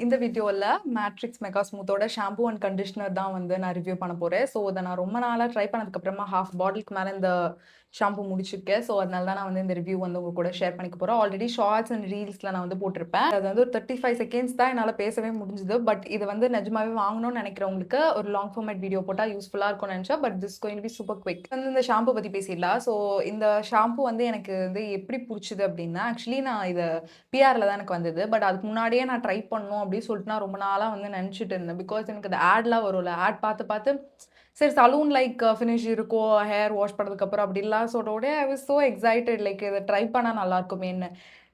இந்த வீடியோல Matrix mega ஸ்மூத்தோட ஷாம்பூ அண்ட் கண்டிஷனர் தான் வந்து நான் ரிவ்யூ பண்ண போறேன். ஸோ இதை நான் ரொம்ப நாளா ட்ரை பண்ணதுக்கு அப்புறமா ஹாஃப் பாட்டிலுக்கு மேல இந்த ஷாம்பூ முடிச்சிருக்கேன். ஸோ அதனால தான் நான் வந்து இந்த ரிவ்யூ வந்து உங்க கூட ஷேர் பண்ணிக்க போறேன். ஆல்ரெடி ஷார்ட்ஸ் அண்ட் ரீல்ஸ்ல நான் வந்து போட்டிருப்பேன். அது வந்து ஒரு 35 செகண்ட்ஸ் தான் என்னால் பேசவே முடிஞ்சது. பட் இது வந்து நிஜமாவே வாங்கணும்னு நினைக்கிறவங்களுக்கு ஒரு லாங் ஃபார்மேட் வீடியோ போட்டால் யூஸ்ஃபுல்லாக இருக்கும்னு நினைச்சேன். But this going to be super quick. வந்து இந்த ஷாம்பு பத்தி பேசிடலாம். ஸோ இந்த ஷாம்பு வந்து எனக்கு வந்து எப்படி பிடிச்சது அப்படின்னா, ஆக்சுவலி நான் இதை பிஆர்ல தான் எனக்கு வந்தது. பட் அதுக்கு முன்னாடியே நான் ட்ரை பண்ணணும் அப்படின்னு சொல்லிட்டு நான் ரொம்ப நாளாக வந்து நினச்சிட்டு இருந்தேன். பிகாஸ் எனக்கு அந்த ஆட்லாம் வரும்ல, ஆட் பார்த்து பார்த்து சரி சலூன் லைக் ஃபினிஷ் இருக்கும் ஹேர் வாஷ் பண்ணதுக்கப்புறம் அப்படிலாம் சொல்கிறோட I was so excited like இதை ட்ரை பண்ணால் நல்லா இருக்குமேன்னு.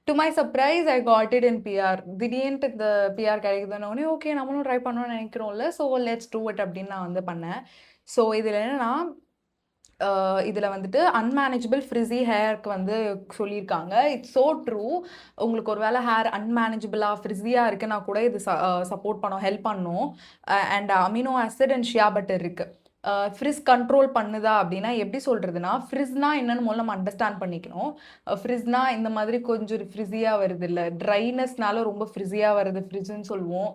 To my surprise I got it in PR. திடீர்னு இந்த பிஆர் கிடைக்குதுன்னு ஓகே நம்மளும் ட்ரை பண்ணணும்னு நினைக்கிறோம்ல, ஸோ லெட்ஸ் டூ இட் அப்படின்னு நான் வந்து பண்ணேன். ஸோ இதில் என்னென்னா இதில் வந்துட்டு அன்மேனேஜபிள் ஃப்ரிஸி ஹேருக்கு வந்து சொல்லியிருக்காங்க. It's so true. உங்களுக்கு ஒரு வேளை ஹேர் அன்மேனேஜபிளாக ஃப்ரிஸியாக இருக்குன்னா கூட இது சப்போர்ட் பண்ணும், ஹெல்ப் பண்ணும். And amino acid and Shia butter இருக்குது. ஃப்ரிஸ் கண்ட்ரோல் பண்ணுதா அப்படின்னா எப்படி சொல்கிறதுனா, ஃப்ரிஸ்னா என்னன்னு முதல்ல நம்ம அண்டர்ஸ்டாண்ட் பண்ணிக்கணும். ஃப்ரிஸ்னா இந்த மாதிரி கொஞ்சம் ஃப்ரிஸியாக வருது இல்லை, ட்ரைனஸ்னால ரொம்ப ஃப்ரிஸியாக வருது ஃப்ரிஸ்ன்னு சொல்லுவோம்.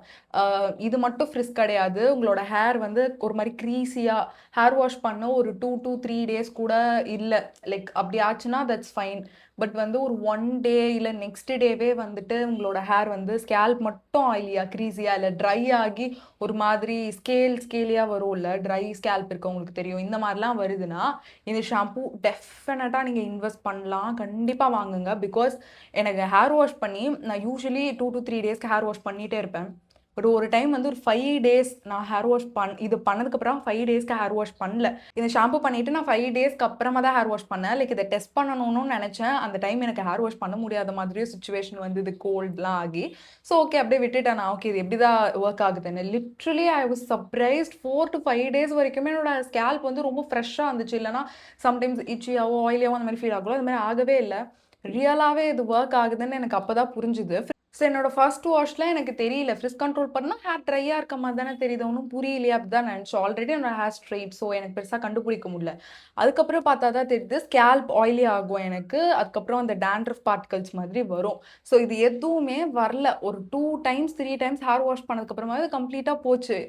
இது மட்டும் ஃப்ரிஸ் கிடையாது, உங்களோட ஹேர் வந்து ஒரு மாதிரி க்ரீஸியாக ஹேர் வாஷ் பண்ண ஒரு 2 to 3 டேஸ் கூட இல்லை லைக் அப்படி ஆச்சுன்னா தட்ஸ் ஃபைன். பட் வந்து ஒரு 1 டே இல்லை நெக்ஸ்ட் டேவே வந்துட்டு உங்களோட ஹேர் வந்து ஸ்கேல்ப் மட்டும் ஆயிலியா க்ரீஸியாக இல்லை ட்ரை ஆகி ஒரு மாதிரி ஸ்கேலியாக வரும் இல்லை, ட்ரை ஸ்கேல்ப் இருக்கவங்களுக்கு தெரியும். இந்த மாதிரிலாம் வருதுன்னா இந்த ஷாம்பூ டெஃபினட்டாக நீங்கள் இன்வெஸ்ட் பண்ணலாம், கண்டிப்பாக வாங்குங்க. பிகாஸ் எனக்கு ஹேர் வாஷ் பண்ணி நான் யூஸ்வலி 2 to 3 டேஸ்க்கு ஹேர் வாஷ் பண்ணிகிட்டே இருப்பேன். பட் ஒரு டைம் வந்து ஒரு 5 டேஸ் நான் ஹேர் வாஷ் இது பண்ணதுக்கப்புறம் 5 டேஸ்க்கு ஹேர் வாஷ் பண்ணல. இந்த ஷாம்பு பண்ணிவிட்டு நான் 5 டேஸ்க்கு அப்புறமா தான் ஹேர் வாஷ் பண்ணேன். லைக் இதை டெஸ்ட் பண்ணணும்னு நினச்சேன். அந்த டைம் எனக்கு ஹேர் வாஷ் பண்ண முடியாத மாதிரியும் சுச்சுவேஷன் வந்து இது கோல்ட்லாம் ஆகி, ஸோ ஓகே அப்படியே விட்டுட்டேன் நான். ஓகே இது எப்படி தான் ஒர்க் ஆகுதுன்னு. Literally I was surprised. 4 to 5 days வரைக்குமே என்னோட ஸ்கேல்ப் வந்து ரொம்ப ஃப்ரெஷ்ஷாக இருந்துச்சு. இல்லைனா சம்டைம்ஸ் இச்சியாவோ ஆயிலியாவோ அந்த மாதிரி ஃபீல் ஆகலாம். அது மாதிரி ஆகவே இல்லை. ரியலாகவே இது ஒர்க் ஆகுதுன்னு எனக்கு அப்போ தான் புரிஞ்சுது. ஸோ என்னோட ஃபர்ஸ்ட் வாஷில் எனக்கு தெரியல, ஃப்ரிஸ் கண்ட்ரோல் பண்ணால் ஹேர் ட்ரையாக இருக்க மாதிரி தானே தெரியுது, ஒன்றும் புரியலையே அப்படி தான் நினச்சோம். ஆல்ரெடி என்னோட ஹேர் ஸ்ட்ரெயிட், ஸோ எனக்கு பெருசாக கண்டுபிடிக்க முடியல. அதுக்கப்புறம் பார்த்தா தான் தெரியுது ஸ்கேல்ப் ஆயிலி ஆகும் எனக்கு. அதுக்கப்புறம் அந்த டேண்ட்ரஃப் பார்ட்டிகல்ஸ் மாதிரி வரும். ஸோ இது எதுவுமே வரல. ஒரு 2 times 3 times ஹேர் வாஷ் பண்ணதுக்கப்புறமா இது கம்ப்ளீட்டாக போச்சு.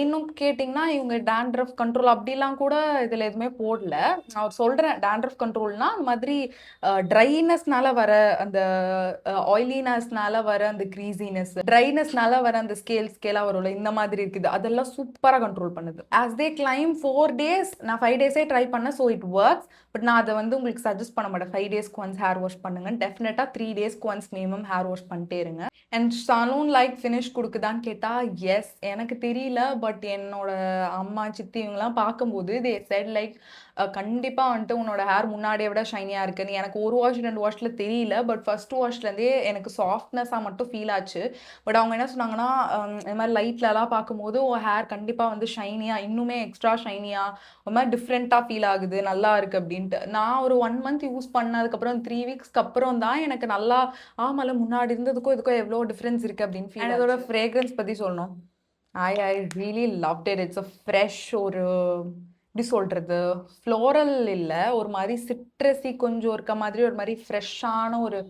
இன்னும் கேட்டிங்கன்னா இவங்க டேண்ட்ரஃப் கண்ட்ரோல் அப்படிலாம் கூட இதில் எதுவுமே போடல. நான் சொல்கிறேன் டேண்ட்ரஃப் கண்ட்ரோல்னா அந்த மாதிரி ட்ரைனஸ்னால வர அந்த ஆயிலினஸ்னால வர அந்த க்ரீஸினஸ், ட்ரைனஸ்னால வர அந்த ஸ்கேலாக வரும்ல, இந்த மாதிரி இருக்குது. அதெல்லாம் சூப்பராக கண்ட்ரோல் பண்ணுது. ஆஸ் தே கிளைம் 4 டேஸ், நான் 5 டேஸே ட்ரை பண்ணேன். So it works. பட் நான் அதை வந்து உங்களுக்கு சஜஸ்ட் பண்ண மாட்டேன் 5 டேஸ்க்கு ஒன்ஸ் ஹேர் வாஷ் பண்ணுங்க. டெஃபினட்டாக 3 டேஸ்க்கு ஒன்ஸ் மினிமம் ஹேர் வாஷ் பண்ணிட்டே இருங்க. அண்ட் சலூன் லைக் ஃபினிஷ் கொடுக்குதான்னு கேட்டால் எஸ், எனக்கு தெரியல. பட் என்னோட அம்மா சித்தி இவங்கெல்லாம் பார்க்கும்போது தே செட் லைக் கண்டிப்பாக வந்துட்டு உன்னோட ஹேர் முன்னாடியை விட ஷைனியாக இருக்குன்னு. எனக்கு ஒரு வாஷ் 2 வாஷில் தெரியல. பட் ஃபர்ஸ்ட் வாஷ்லேருந்தே எனக்கு சாஃப்ட்னஸாக மட்டும் ஃபீல் ஆச்சு. பட் அவங்க என்ன சொன்னாங்கன்னா, இந்த மாதிரி லைட்லலாம் பார்க்கும்போது ஹேர் கண்டிப்பாக வந்து ஷைனியாக, இன்னுமே எக்ஸ்ட்ரா ஷைனியாக, ஒரு மாதிரி டிஃப்ரெண்ட்டாக ஃபீல் ஆகுது, நல்லா இருக்குது அப்படின்ட்டு. நான் ஒரு 1 month யூஸ் பண்ணதுக்கப்புறம் 3 weeksக்கு அப்புறம் தான் எனக்கு நல்லா ஆமாம்ல முன்னாடி இருந்ததுக்கும் இதுக்கும் எவ்வளோ டிஃப்ரென்ஸ் இருக்குது அப்படின்னு ஃபீல். அண்ட் இதோட ஃப்ரேக்ரன்ஸ் பற்றி சொல்லணும், I really loved it. It's a fresh, ஒரு எப்படி சொல்கிறது, ஃப்ளோரல் இல்லை, ஒரு மாதிரி சிட்ரஸி கொஞ்சம் இருக்க மாதிரி ஒரு மாதிரி ஃப்ரெஷ்ஷான ஒரு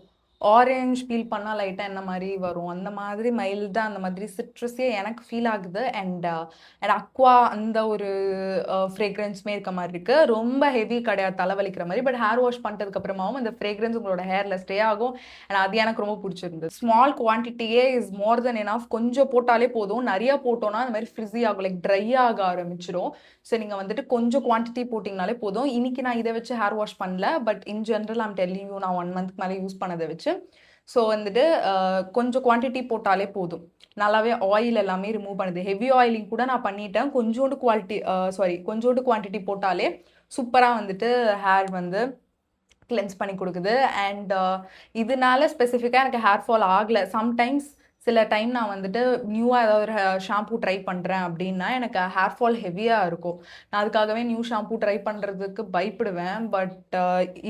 ஆரஞ்ச் ஃபீல் பண்ணால் லைட்டாக என்ன மாதிரி வரும், அந்த மாதிரி மைல்டாக அந்த மாதிரி சிட்ரஸியாக எனக்கு ஃபீல் ஆகுது. அண்ட் அக்வா அந்த ஒரு ஃப்ரேக்ரன்ஸுமே இருக்க மாதிரி இருக்குது. ரொம்ப ஹெவி கிடையாது தலைவலிக்கிற மாதிரி. பட் ஹேர் வாஷ் பண்ணுறதுக்கப்புறமாவும் அந்த ஃப்ரேக்ரன்ஸ் உங்களோட ஹேரில் ஸ்டே ஆகும். அண்ட் அது எனக்கு ரொம்ப பிடிச்சிருந்தது. ஸ்மால் குவான்டிட்டியே இஸ் மோர் தென் எனஃப். கொஞ்சம் போட்டாலே போதும். நிறையா போட்டோன்னா அந்த மாதிரி ஃப்ரிஸி ஆகும், லைக் ட்ரை ஆக ஆரம்பிச்சிடும். ஸோ நீங்கள் வந்துட்டு கொஞ்சம் குவான்டிட்டி போட்டிங்கனாலே போதும். இன்றைக்கி நான் இதை வச்சு ஹேர் வாஷ் பண்ணல. But in general I'm telling you, நான் 1 month மேலே யூஸ் பண்ணதை வச்சு. ஸோ வந்துட்டு கொஞ்சம் குவான்டிட்டி போட்டாலே போதும், நல்லாவே ஆயில் எல்லாமே ரிமூவ் பண்ணுது. ஹெவி ஆயிலிங் கூட நான் பண்ணிட்டேன். கொஞ்சோண்டு குவான்டிட்டி போட்டாலே சூப்பராக வந்துட்டு ஹேர் வந்து கிளென்ஸ் பண்ணி கொடுக்குது. அண்ட் இதனால ஸ்பெசிஃபிக்காக எனக்கு ஹேர் ஃபால் ஆகலை. சம்டைம்ஸ் சில டைம் நான் வந்துட்டு நியூவாக ஏதாவது ஒரு ஷாம்பூ ட்ரை பண்ணுறேன் அப்படின்னா எனக்கு ஹேர் ஃபால் ஹெவியாக இருக்கும். நான் அதுக்காகவே நியூ ஷாம்பூ ட்ரை பண்ணுறதுக்கு பயப்படுவேன். பட்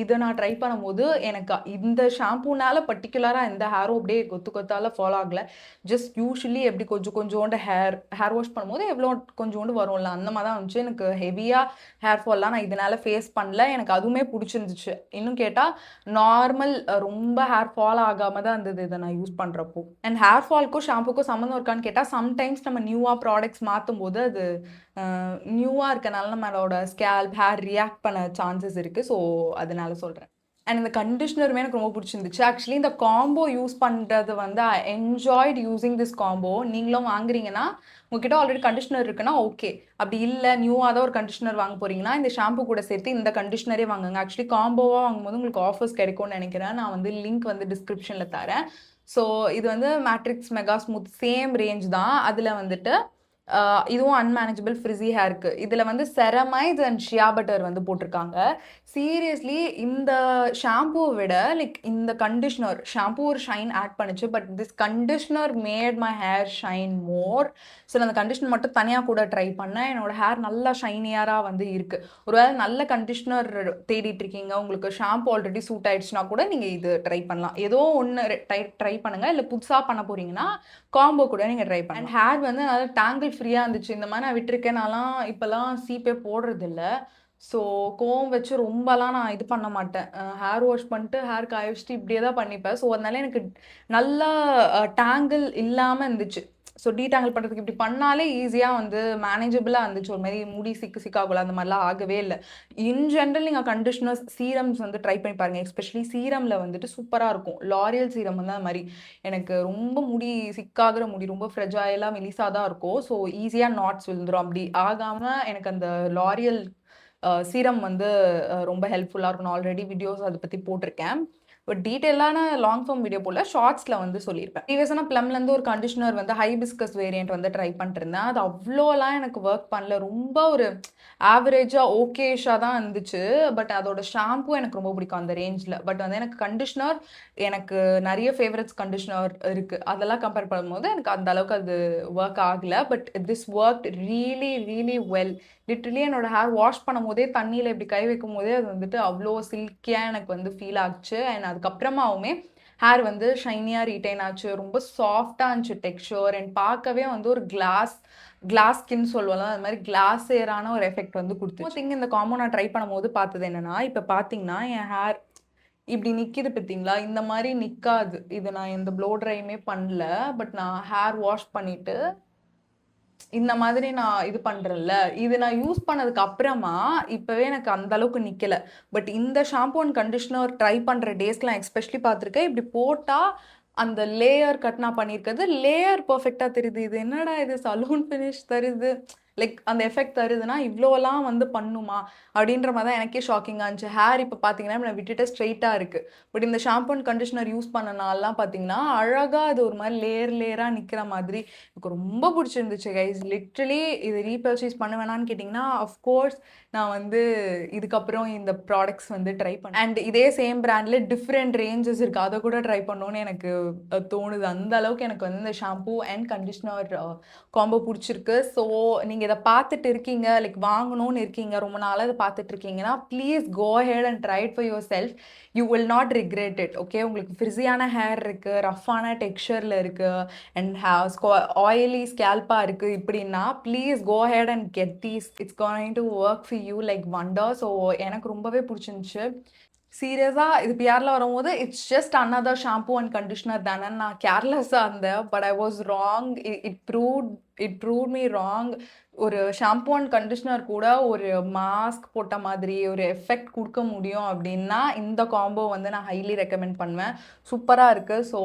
இதை நான் ட்ரை பண்ணும்போது எனக்கு இந்த ஷாம்பூனால பர்டிகுலராக எந்த ஹேரும் அப்படியே கொத்தால் ஃபாலோ ஆகலை. ஜஸ்ட் யூஸ்வலி எப்படி கொஞ்சோண்டு ஹேர் வாஷ் பண்ணும்போது எவ்வளோ கொஞ்சோண்டு வரும்ல, அந்த மாதிரி தான் வந்துச்சு. எனக்கு ஹெவியாக ஹேர் ஃபால்லாம் நான் இதனால் ஃபேஸ் பண்ணல. எனக்கு அதுவுமே பிடிச்சிருந்துச்சு. இன்னும் கேட்டால் நார்மல் ரொம்ப ஹேர் ஃபால் ஆகாமல் தான் இருந்தது இதை நான் யூஸ் பண்ணுறப்போ. அண்ட் ஹேர் ஹேர் ஃபால்க்கும் ஷாம்புக்கும் சம்மந்தம் இருக்கான்னு கேட்டால் சம்டைம்ஸ் நம்ம நியூவாக ப்ராடக்ட்ஸ் மாற்றும் போது அது நியூவாக இருக்கனால நம்மளோட ஸ்கேல்ப் ஹேர் ரியாக்ட் பண்ண சான்சஸ் இருக்குது. ஸோ அதனால சொல்கிறேன். அண்ட் இந்த கண்டிஷ்னருமே எனக்கு ரொம்ப பிடிச்சிருந்துச்சு. ஆக்சுவலி இந்த காம்போ யூஸ் பண்ணுறது வந்து I enjoyed using this combo. நீங்களும் வாங்குறீங்கன்னா உங்ககிட்ட ஆல்ரெடி கண்டிஷ்னர் இருக்குன்னா ஓகே. அப்படி இல்லை நியூவாக தான் ஒரு கண்டிஷ்னர் வாங்க போறீங்கன்னா இந்த ஷாம்பு கூட சேர்த்து இந்த கண்டிஷ்னரே வாங்குங்க. ஆக்சுவலி காம்போவாக வாங்கும்போது உங்களுக்கு ஆஃபர்ஸ் கிடைக்கும்னு நினைக்கிறேன். நான் வந்து லிங்க் வந்து டிஸ்கிரிப்ஷனில் தரேன். ஸோ இது வந்து matrix mega smooth same range தான். அதில் வந்துட்டு இதுவும் அன்மேனேஜபிள் ஃப்ரிஸி ஹேருக்கு. இதில் வந்து செரமைஸ் அண்ட் ஷியா பட்டர் வந்து போட்டிருக்காங்க. சீரியஸ்லி இந்த ஷாம்புவை விட லைக் இந்த கண்டிஷ்னர் ஷாம்பு ஒரு ஷைன் ஆட் பண்ணுச்சு. But this conditioner made my hair shine more. So நான் அந்த கண்டிஷ்னர் மட்டும் தனியாக கூட ட்ரை பண்ணேன். என்னோட ஹேர் நல்லா ஷைனியராக வந்து இருக்குது. ஒருவேளை நல்ல கண்டிஷ்னர் தேடிட்டு இருக்கீங்க, உங்களுக்கு ஷாம்பு ஆல்ரெடி சூட் ஆயிடுச்சுன்னா கூட நீங்கள் இது ட்ரை பண்ணலாம். ஏதோ ஒன்று ட்ரை பண்ணுங்கள். இல்லை புதுசாக பண்ண போகிறீங்கன்னா காம்போ கூட நீங்கள் ட்ரை பண்ணலாம். அண்ட் ஹேர் வந்து நல்லா டேங்கிள் ஃப்ரீயாக இருந்துச்சு. இந்த மாதிரி நான் விட்டுருக்கேன். நான்லாம் இப்போலாம் சீப்பே போடுறதில்ல. ஸோ கோம் வச்சு ரொம்பலாம் நான் இது பண்ண மாட்டேன். ஹேர் வாஷ் பண்ணிட்டு ஹேர் காய வச்சுட்டு இப்படியே தான் பண்ணிப்பேன். ஸோ அதனால எனக்கு நல்லா டேங்கிள் இல்லாமல் இருந்துச்சு. ஸோ டீடாங்கிள் பண்ணுறதுக்கு இப்படி பண்ணாலே ஈஸியாக வந்து மேனேஜபிளாக இருந்துச்சு. ஒரு மாதிரி முடி சிக்காகல அந்த மாதிரிலாம் ஆகவே இல்லை. இன் ஜென்ரல் நீங்கள் கண்டிஷ்னர்ஸ் சீரம்ஸ் வந்து ட்ரை பண்ணி பாருங்கள். எஸ்பெஷலி சீரமில் வந்துட்டு சூப்பராக இருக்கும். லாரியல் சீரம் வந்து அந்த மாதிரி எனக்கு ரொம்ப முடி சிக்காகிற முடி ரொம்ப ஃப்ரெஜாயிலாக மெலிசாக தான் இருக்கும். ஸோ ஈஸியாக நாட்ஸ் விழுந்துடும். அப்படி ஆகாமல் எனக்கு அந்த லாரியல் சீரம் வந்து ரொம்ப ஹெல்ப்ஃபுல்லாக இருக்கும். நான் ஆல்ரெடி வீடியோஸ் அதை பற்றி போட்டிருக்கேன். பட் டீட்டெயிலான லாங் ஃபார்ம் வீடியோ போல ஷார்ட்ஸில் வந்து சொல்லியிருப்பேன். ப்ரீவியஸாக நான் ப்ளம்லேருந்து ஒரு கண்டிஷனர் வந்து ஹைபிஸ்கஸ் வேரியன்ட் வந்து ட்ரை பண்ணிருந்தேன். அது அவ்வளோலாம் எனக்கு ஒர்க் பண்ணல. ரொம்ப ஒரு ஆவரேஜாக ஓகேஷாக தான் இருந்துச்சு. பட் அதோட ஷாம்பு எனக்கு ரொம்ப பிடிக்கும் அந்த ரேஞ்சில். பட் வந்து எனக்கு கண்டிஷ்னர் எனக்கு நிறைய ஃபேவரட்ஸ் கண்டிஷ்னர் இருக்குது. அதெல்லாம் கம்பேர் பண்ணும்போது எனக்கு அந்த அளவுக்கு அது ஒர்க் ஆகலை. But this work really really well. Literally என்னோட ஹேர் வாஷ் பண்ணும் போதே தண்ணியில் இப்படி கை வைக்கும் போதே அது வந்துட்டு அவ்வளோ சில்கியாக எனக்கு வந்து ஃபீல் ஆச்சு. அண்ட் அதுக்கப்புறமாவுமே ஹேர் வந்து ஷைனியாக ரீட்டைன் ஆச்சு. ரொம்ப சாஃப்டாக இருந்துச்சு டெக்ஸ்சர். அண்ட் பார்க்கவே வந்து ஒரு கிளாஸ் ஸ்கின் சொல்லுவோம்ல, அது மாதிரி கிளாஸேரான ஒரு எஃபெக்ட் வந்து கொடுத்துச்சு. திங் இந்த காம்போ நான் ட்ரை பண்ணும்போது பார்த்தது என்னன்னா, இப்போ பார்த்தீங்கன்னா என் ஹேர் இப்படி நிற்கிது பார்த்தீங்களா, இந்த மாதிரி நிற்காது. இது நான் எந்த ப்ளோ ட்ரையுமே பண்ணல. பட் நான் ஹேர் வாஷ் பண்ணிவிட்டு இந்த மாதிரி நான் இது பண்ணுறேன்ல, இது நான் யூஸ் பண்ணதுக்கு அப்புறமா இப்போவே எனக்கு அந்த அளவுக்கு நிற்கலை. பட் இந்த ஷாம்பு அண்ட் கண்டிஷ்னர் ட்ரை பண்ணுற டேஸ்லாம் எஸ்பெஷலி பார்த்துருக்கேன். இப்படி போட்டால் அந்த லேயர் கட் நான் பண்ணியிருக்கிறது லேயர் பர்ஃபெக்டாக தெரியுது. இது என்னடா இது சலூன் ஃபினிஷ் தருது, லைக் அந்த எஃபெக்ட் தருதுன்னா இவ்வளோலாம் வந்து பண்ணுமா அப்படின்ற மாதிரி தான் எனக்கே ஷாக்கிங்காக இருந்துச்சு. ஹேர் இப்போ பார்த்தீங்கன்னா நான் விட்டுட்டு ஸ்ட்ரெயிட்டாக இருக்குது. பட் இந்த ஷாம்பு அண்ட் கண்டிஷ்னர் யூஸ் பண்ணனாலாம் பார்த்தீங்கன்னா அழகாக அது ஒரு மாதிரி லேயராக நிற்கிற மாதிரி எனக்கு ரொம்ப பிடிச்சிருந்துச்சு கைஸ். லிட்ரலி இது ரீபர்ச்சேஸ் பண்ண வேணான்னு கேட்டிங்கன்னா அஃப்கோர்ஸ் நான் வந்து இதுக்கப்புறம் இந்த ப்ராடக்ட்ஸ் வந்து ட்ரை பண்ணேன். அண்ட் இதே சேம் பிராண்டில் டிஃப்ரெண்ட் ரேஞ்சஸ் இருக்குது, அதை கூட ட்ரை பண்ணணும்னு எனக்கு தோணுது. அந்த அளவுக்கு எனக்கு வந்து இந்த ஷாம்பூ அண்ட் கண்டிஷ்னர் காம்போ பிடிச்சிருக்கு. ஸோ நீங்கள் இதை பார்த்துட்டு இருக்கீங்க, லைக் வாங்கணும்னு இருக்கீங்க, ரொம்ப நாளாக இதை பார்த்துட்டு இருக்கீங்கன்னா please go ahead and try it for yourself. You will not regret it. Okay, உங்களுக்கு ஃப்ரிஸியான ஹேர் இருக்குது, ரஃப்பான டெக்ஸ்சரில் இருக்குது அண்ட் ஆயிலி ஸ்கேல்பாக இருக்குது இப்படின்னா please go ahead and get these. It's going to work for you like wonder. So எனக்கு ரொம்பவே பிடிச்சிருந்துச்சு. சீரியஸாக இது பிஆரில் வரும்போது it's just another shampoo and conditioner தானே நான் கேர்லெஸ்ஸாக இருந்தேன். But I was wrong. It proved me wrong. ஒரு ஷாம்பூ அண்ட் கண்டிஷ்னர் கூட ஒரு மாஸ்க் போட்ட மாதிரி ஒரு எஃபெக்ட் கொடுக்க முடியும் அப்படின்னா இந்த காம்போ வந்து நான் ஹைலி ரெக்கமெண்ட் பண்ணுவேன். சூப்பராக இருக்குது. ஸோ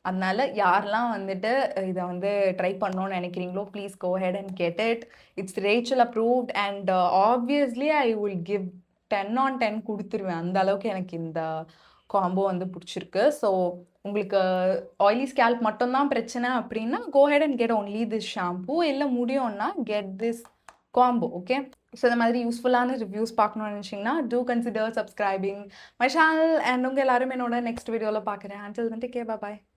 அதனால யாரெல்லாம் வந்துட்டு இதை வந்து ட்ரை பண்ணணும்னு நினைக்கிறீங்களோ please go ahead and get it. It's Rachel approved and obviously I will give 10 on 10 கொடுத்துருவேன். அந்த அளவுக்கு எனக்கு இந்த காம்போ வந்து பிடிச்சிருக்கு. ஸோ உங்களுக்கு ஆயிலி ஸ்கேல்ப் மட்டும்தான் பிரச்சனை அப்படின்னா go ahead and get only this shampoo. இல்லை முடியும்னா get this combo. Okay, so இந்த மாதிரி யூஸ்ஃபுல்லான ரிவ்யூஸ் பார்க்கணும்னு நினச்சிங்கன்னா do consider subscribing my channel. And உங்கள் எல்லாரும் என்னோட நெக்ஸ்ட் வீடியோவில் பார்க்குறேன். Until then take care, bye bye.